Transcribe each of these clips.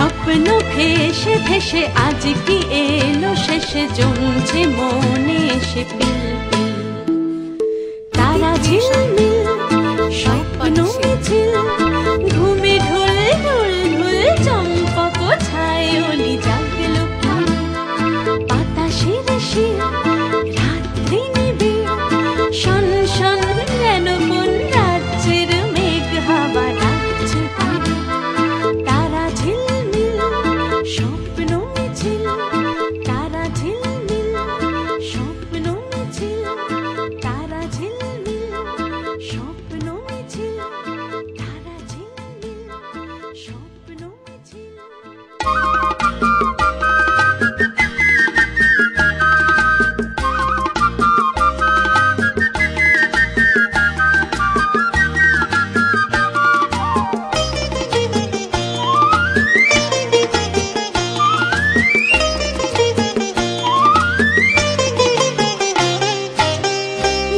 স্বপ্ন ভেসে ভেসে আজ কি এলো শেষে জমছে মনে এসে পিল পিল তারা ঝিলমিল স্বপ্ন মিছিল ঘুমে ঢুল ঢুল ঢুল চম্পা কোথায় অলি জাগলো বাতাসের শির রাত্রি নিবিড় শন শন যেন কোন রাজ্যের মেঘ হাওয়া ডাকছে তারা ঝিলমিল স্বপ্ন মিছিল তারা ঝিলমিল স্বপ্ন মিছিল তারা ঝিলমিল স্বপ্ন মিছিল তারা ঝিলমিল স্বপ্ন মিছিল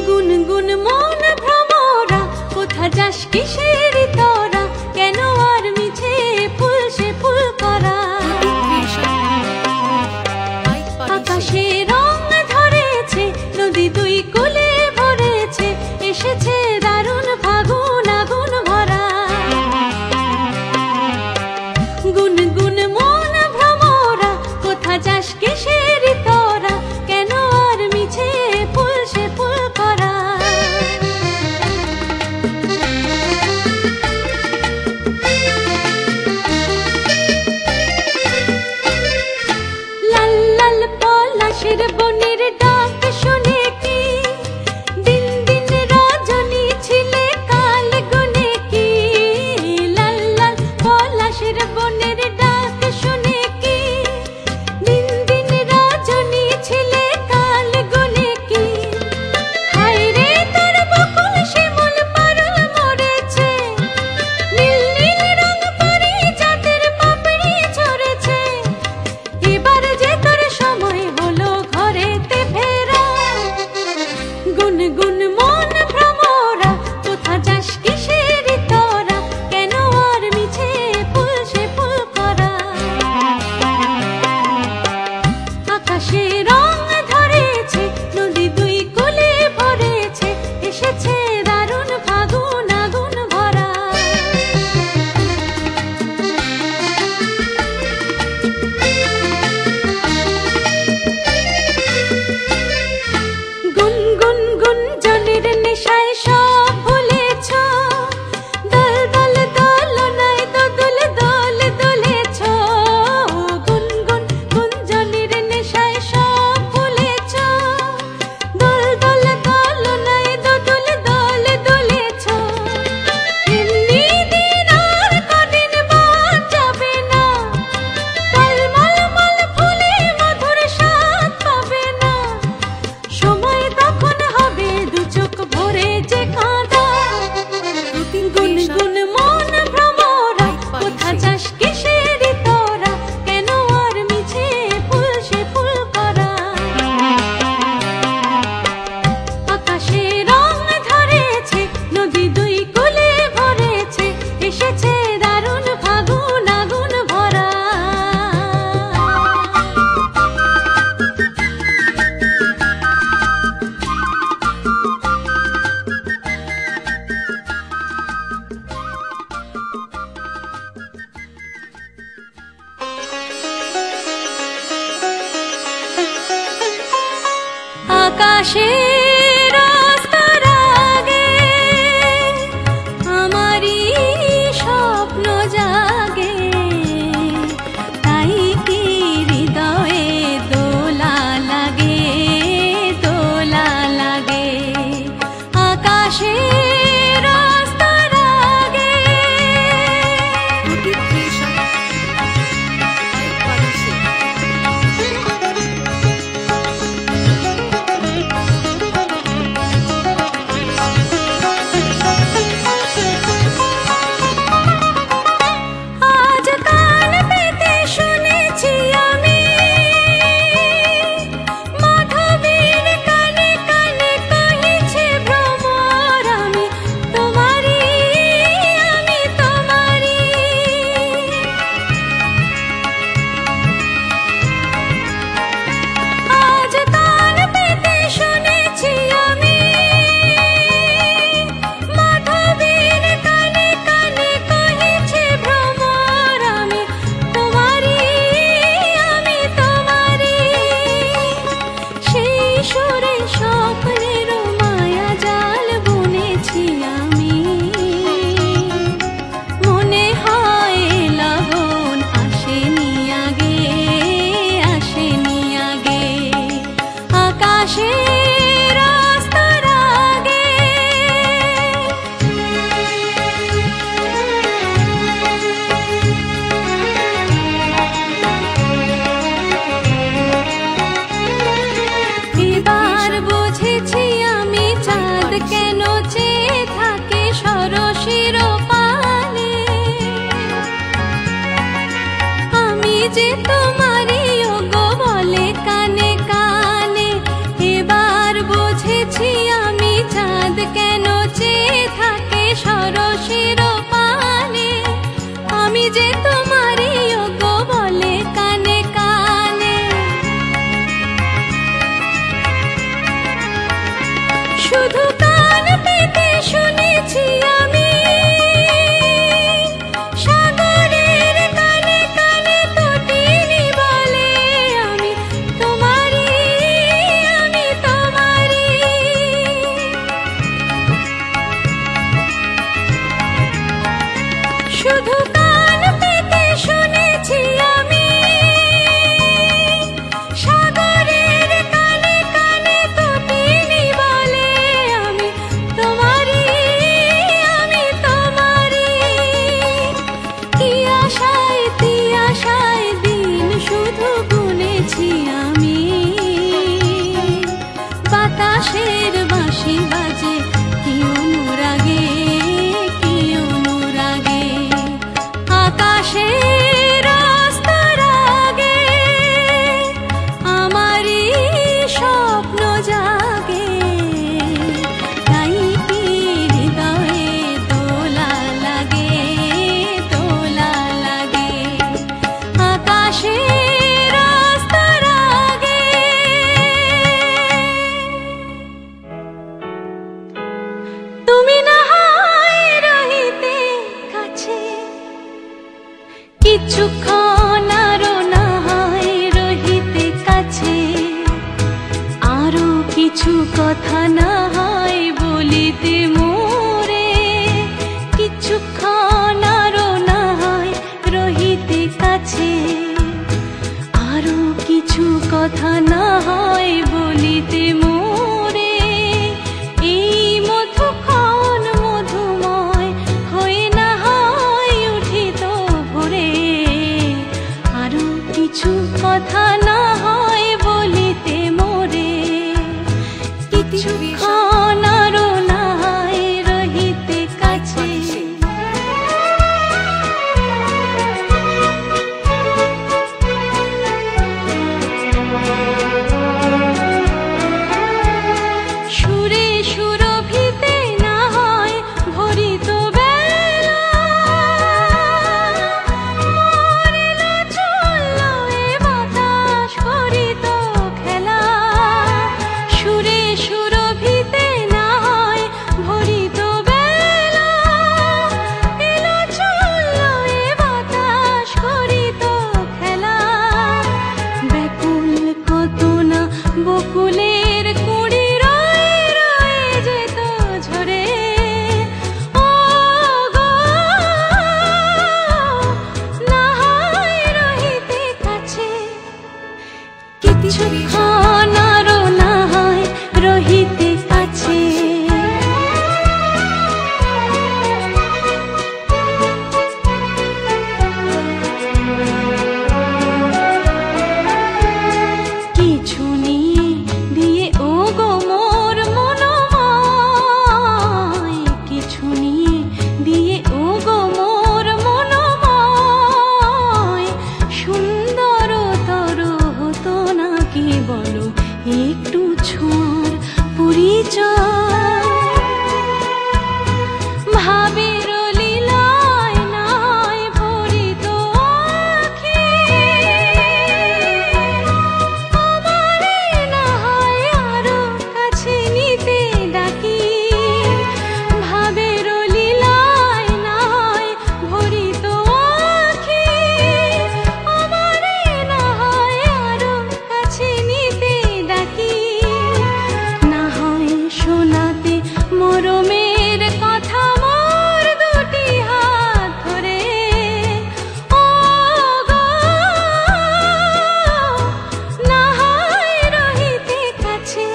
গুনগুন মন ভ্রমরা কোথা যাস কিসের তোরা কেন আর মিছে ফুল সে ফুল করা আকাশে রং ধরেছে নদী দুই কুলে ভরেছে এসেছে দারুণ ফাগুন আগুন ভরা গুনগুন মন ভ্রমরা কোথা যাস কিসের তোরা কেন আর মিছে ফুল সে ফুল করা লাল লাল পলাশের বনের ডাক শুনে কি দিন দিন রজনী ছিলে কাল গুনে কি লাল লাল পলাশের বনের ডাক শুনে কি দিন দিন রজনী ছিলে কাল গুনে কি হায় রে তোর বকুল শিমুল পারুল মরেছে নীল নীল রং পরি যাদের পাপড়ি ঝরেছে এবার যে তোর সময় হলো ঘরেতে ফেরা গুনগুন মন ভ্রমরা কোথা যাস কিসের তোরা কেন আর মিছে ফুল সে ফুল করা আকাশে রং ধরেছে নদী দুই কুলে ভরেছে এসেছে দারুণ ফাগুন আগুন ভরা গুন গুন গুন জনের নেশায় সব ভুলেছ দল দল দোলনায় দোদুল দোল দুলেছ গুন গুন গুন জনের নেশায় সব ভুলেছ দল দল দোলনায় দোদুল দোল দুলেছ এমনি দিন আর কদিন বাদ যাবে না টলমল মল ফুলে মধুর স্বাদ পাবে না সময় তখন হবে দু চোখ ভরে যে কাঁদা গুনগুন মন ভ্রমরা কোথা যাস কিসের তোরা কেন আর মিছে ফুল সে ফুল করা আকাশে রং ধরেছে নদী দুই কুলে ভরেছে এসেছে দারুণ ফাগুন আগুন ভরা আকাশে রাস্তার আগে আমারই স্বপ্ন জাগে তাই কি হৃদয়ে দোলা লাগে আকাশে রাস্তার আগে যে তোমারই ওগো বলে কানে কানে, এবার বুঝেছি আমি চাঁদ কেন চেয়ে থাকে সরসের পানে। আমি যে তোমারই ওগো বলে কানে কানে। শুধু কান পেতে শুনেছি আমি সাগরের কানে কানে তটিনী বলে আমি তোমারই, আমি তোমারই। শুধু কান পেতে শুনেছি আমি সাগরের কানে কানে তটিনী বলে আমি তোমারই, আমি তোমারই। কি আশায় কি আশায় দিন শুধু গুনেছি আমি, বাতাসের বাঁশি বাজে কি অনুরাগে, কি অনুরাগে। আকাশের রাগে আমারই স্বপ্ন জাগে, তাই কি হৃদয়ে দোলা লাগে, দোলা লাগে। আকাশের রাগে তুমি না হয় রহিতে কাছে, কিছুক্ষণ আরো না হয় রহিতে কাছে। আরো কিছু কথা না হয় বলিতে মোরে, কিছুক্ষণ আরো না হয় রহিতে কাছে। আরো কিছু কথা না হয় বলিতে মোরে। এই মধুক্ষণ মধুময় হয়ে না হয় উঠিত ভোরে। আরো কিছু কথা না হয় বলিতে মোরে, কিছুক্ষণ আরো না হয় রহিতে কাছে। সুরে সুরভিতে না হয় ভরিত বেলা, মরেল চলল এ বাতাস করিত খেলা। সুরে সুরভিতে না হয় ভরিত বেলা, এলো চলল এ বাতাস করিত খেলা। ব্যাকুল কত না বকুলের কুড়ি রয়ে রয়ে যেত ঝরে। ও গো না হয় রহিতে কাছে, কিছুক্ষণ আরো না হয় রহিতে কাছে। কিছু নিয়ে দিয়ে ও গো মোর মনোময়, কিছু নিয়ে দিয়ে ও গো মোর মনোময়। সুন্দরতর হতো না কি বলো একটু ছোঁয়ার পরিচয়। ভাবের লীলায় নাই ভরিত আঁখি, আমারে না হয় আরো কাছে নিতে ডাকি। ভাবের লীলায় নাই ভরিত আঁখি, আমারে না হয় আরো কাছে নিতে ডাকি। না হয় শোনাতে মরমের কথা মোর দুটি হাত ধরে। ও গো না হয় রহিতে কাছে,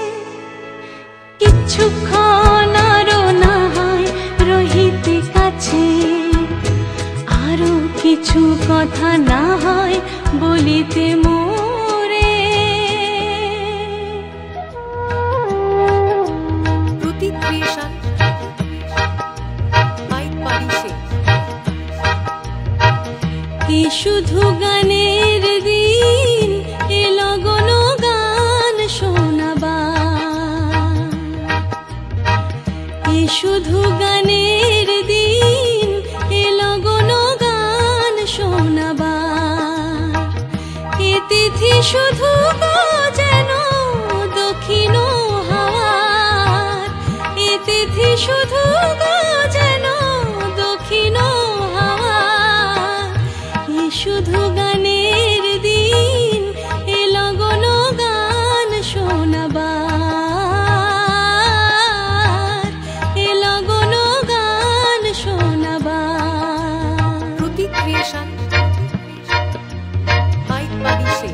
কিছুক্ষণ আরো না হয় রহিতে কাছে। আরো কিছু কথা না হয় বলিতে মোরে। প্রতিক্রিয়েশন মাইক পারিসে। কি শুধু গানের তিথি শুধু গো যেন দক্ষিণ হাওয়ার, এ তিথি শুধু গো যেন দক্ষিণ হাওয়ার, এ শুধু গানের দিন, এ লগন গান শোনাবার, এ লগন গান শোনাবার। প্রতীক ক্রিয়েশন মাইক বাগিশে।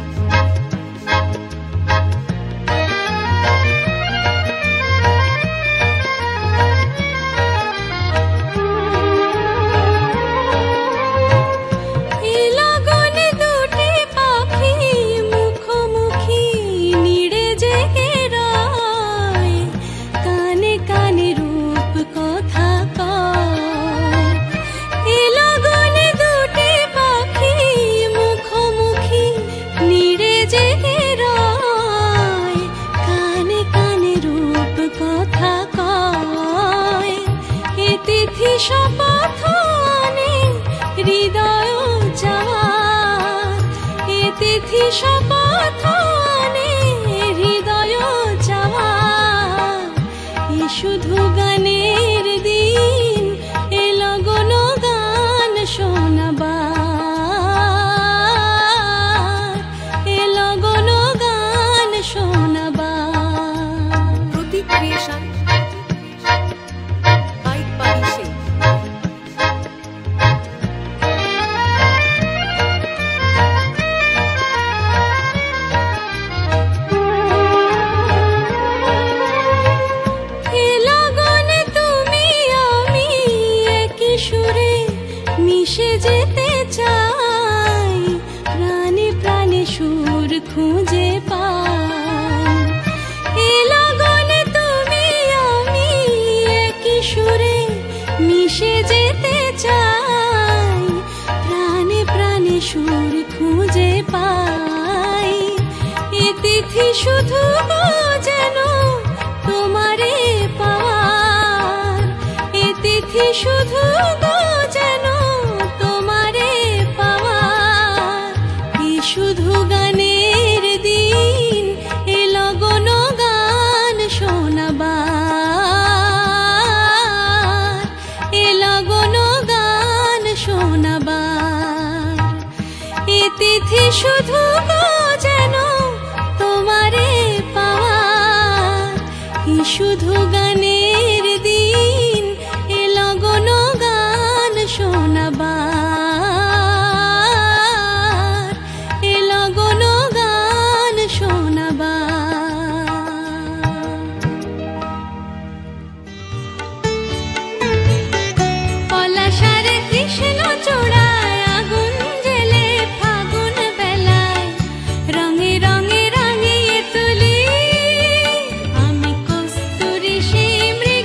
এ লগনে দুটি পাখি মুখোমুখি নিড়ে জেগে রয়, কানে কানে রূপ কথা কয়। এ লগনে দুটি পাখি মুখোমুখি নিড়ে জেগে রয়, কানে কানে রূপ কথা কয়। এ তিথি শপথ আনে হৃদয় যাওয়ার, এ তিথি শপথ আনে হৃদয় যাওয়ার, এ শুধু গানের দিন, এ লগন গান শোনাবার, এ লগন গান শোনাবার। প্রতীক ক্রিয়েশন মাইক বাগিশে। এ লগনে তুমি আমি একই সুরে মিশে যেতে চাই, প্রাণে প্রাণে সুর খুঁজে পাই। এ লগনে তুমি আমি একই সুরে মিশে যেতে চাই, প্রাণে প্রাণে সুর খুঁজে পাই। এ তিথি শুধু গো যেন তোমারে পাওয়ার, এ তিথি শুধু গো যেন তোমারে পাওয়ার, এ শুধু গানের দিন, এ লগন গান শোনাবার, এ লগন গান শোনাবার। এ তিথি শুধু গো যেন তোমারে পাওয়ার, এ শুধু গানের দিন, এ লগন গান শোনাবার, এ লগন গান শোনাবার। পলাশারে কৃষ্ণ চূড়ায় আগুন জেলে ফাগুন বেলায়, রঙে রঙে রাঙিয়ে তুলি আমি কস্তুরী সেই মৃগ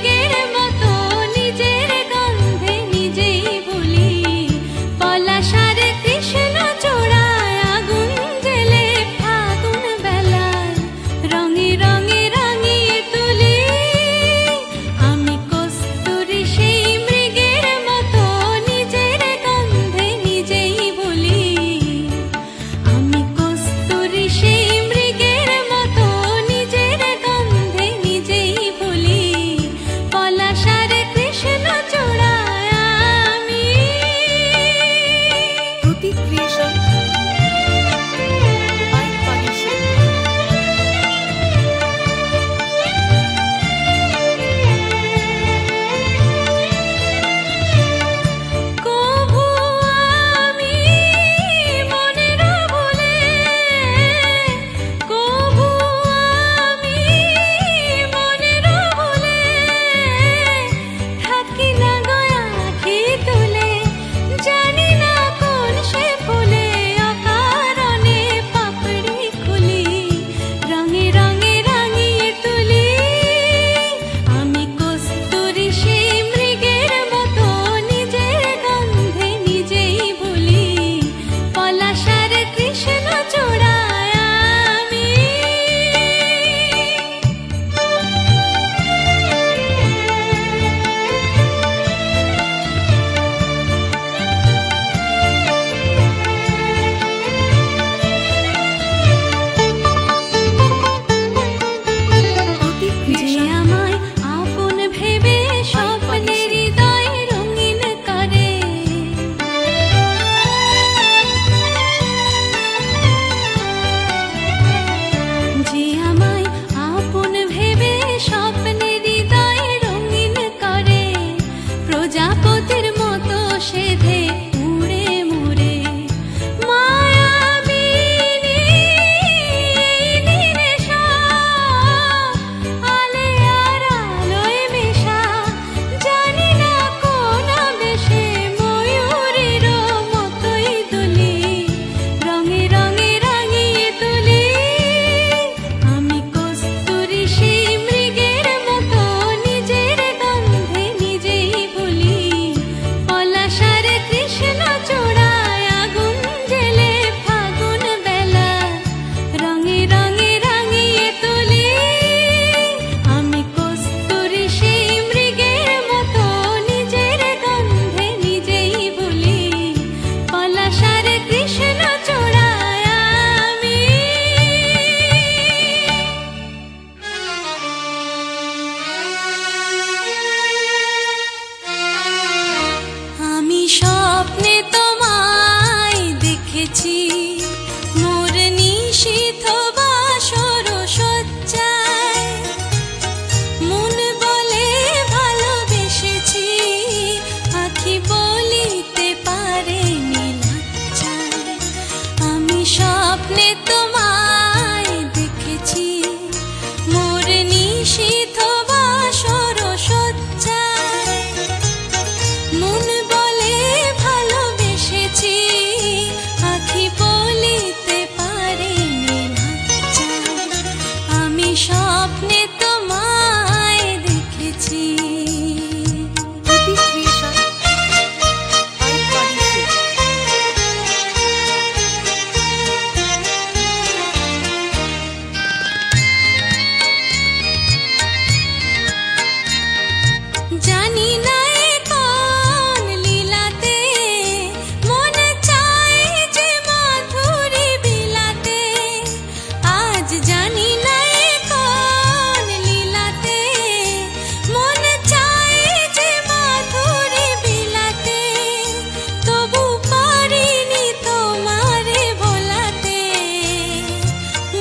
স্বপ্নে তোমায় দেখেছি, মোর নিশীথ বাসর সজ্জায়। মন বলে ভালোবেসেছি, আখি বলিতে পারেনি লজ্জায়। আমি স্বপ্নে তোমায় দেখেছি। Happy Creation by Parishe. জানি না এ কোন লীলাতে, মন চায় যে মাধুরী বিলাতে। আজ জানি না এ কোন লীলাতে, মন চায় যে মাধুরী বিলাতে। তবু পারিনি তোমারে ভোলাতে,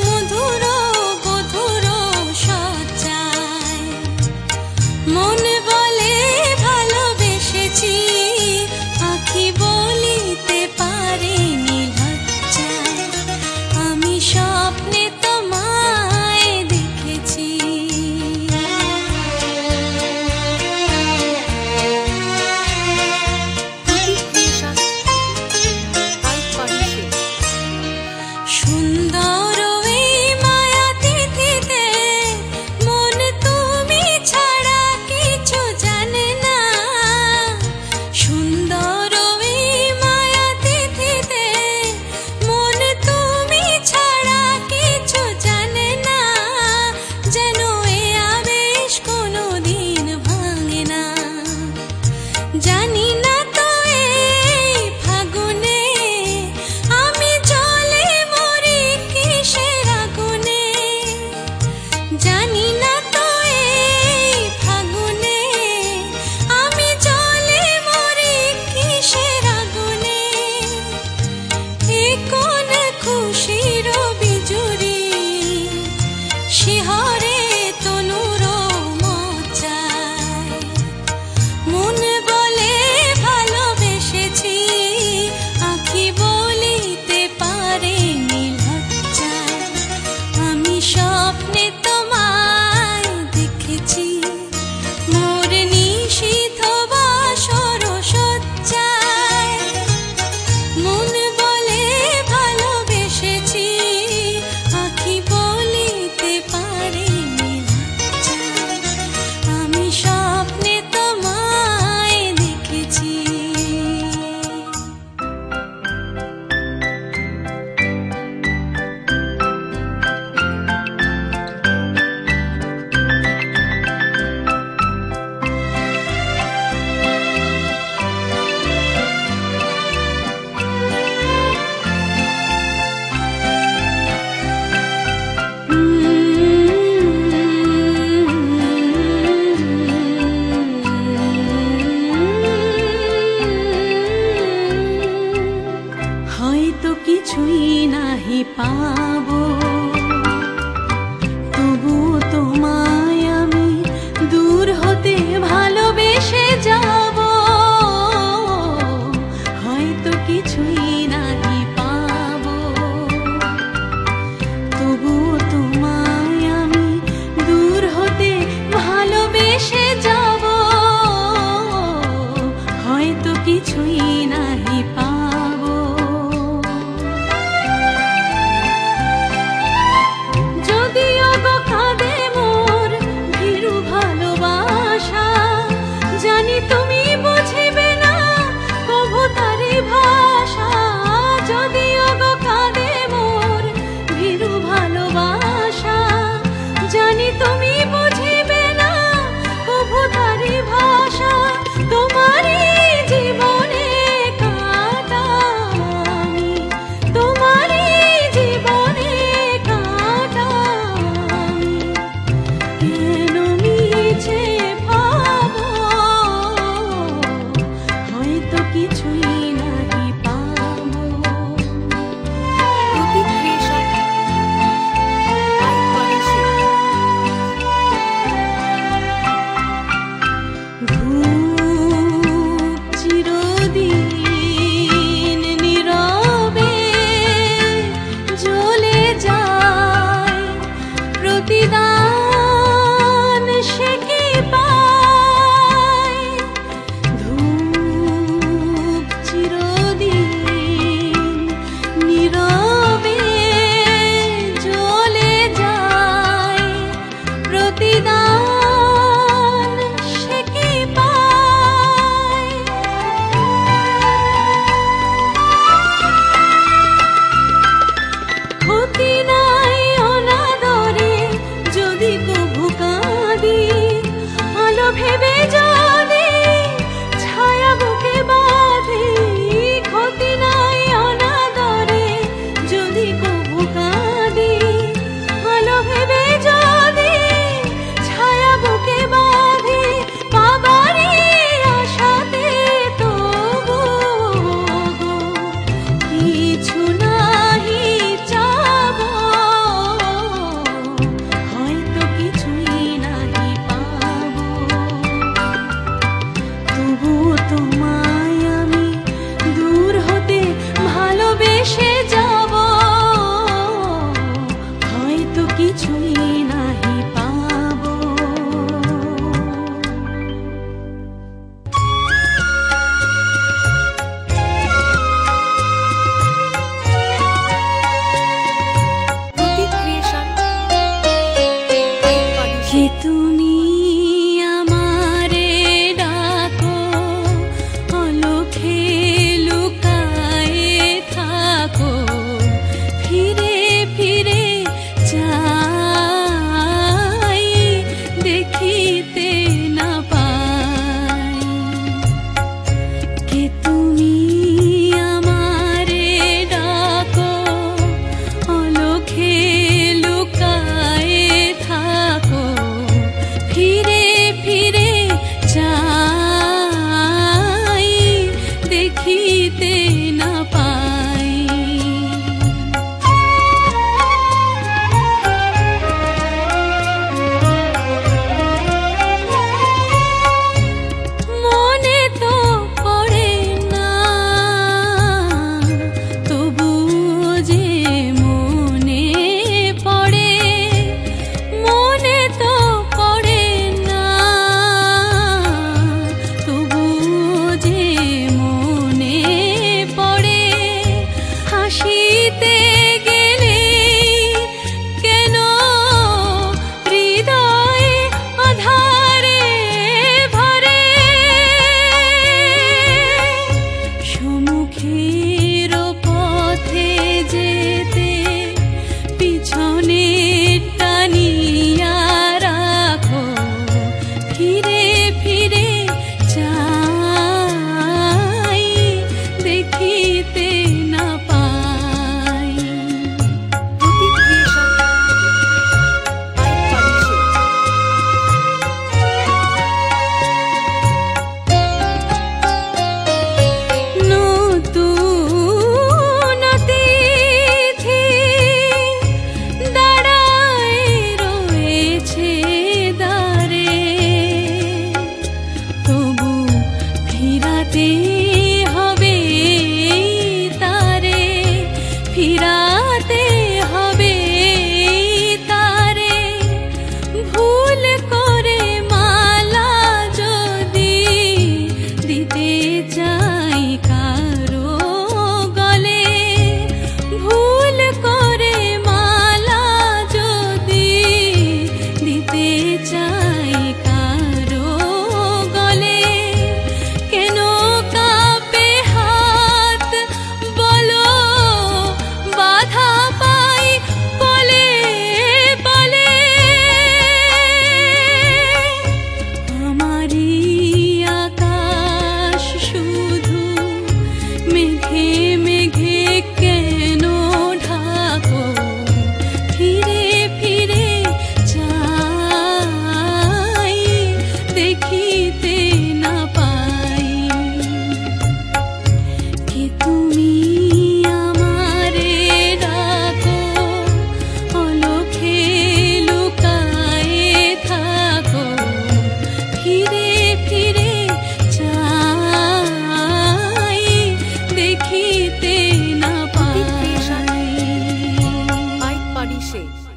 মধুর বধুর সজ্জায়। মন বলে ভালোবেসেছি, আখি বলিতে পারেনি লজ্জায়। আমি স্বপ্নে তোমায় দেখেছি। Happy Creation by Parishe. সুন্দর এই মায়া তিথিতে, মন তুমি ছাড়া কিছু জানে না। সুন্দর এই মায়া তিথিতে, মন তুমি ছাড়া কিছু জানে না। যেন এ আবেশ কোনোদিন ভাঙে না। জানি না তো এই ফাগুনে, আমি জলে মরি কিসের আগুনে। জানি না তো এই ফাগুনে, আমি জলে মরি কিসের আগুনে। এ কোন খুশির বিজুরি, শিহরে তনুর মজ্জায়। মন বলে ভালোবেসেছি, আখি বলিতে পারেনি লজ্জায়। আমি স্বপ্নে তোমায় দেখেছি, মোর নিশীথ বাসর সজ্জায়। মন বলে ভালোবেসেছি, আখি বলিতে পারেনি লজ্জায়। আমি স্বপ্নে তোমায় দেখেছি। হয়তো কিছুই নাহি পাবো, তবু তোমায় আমি দূর হতে ভালোবেসে যাব। হয়তো কিছুই নাহি পাবো, তবু তোমায় আমি দূর হতে ভালোবেসে যাব। হয়তো কিছুই নাহি পাবো।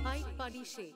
Ai Parise.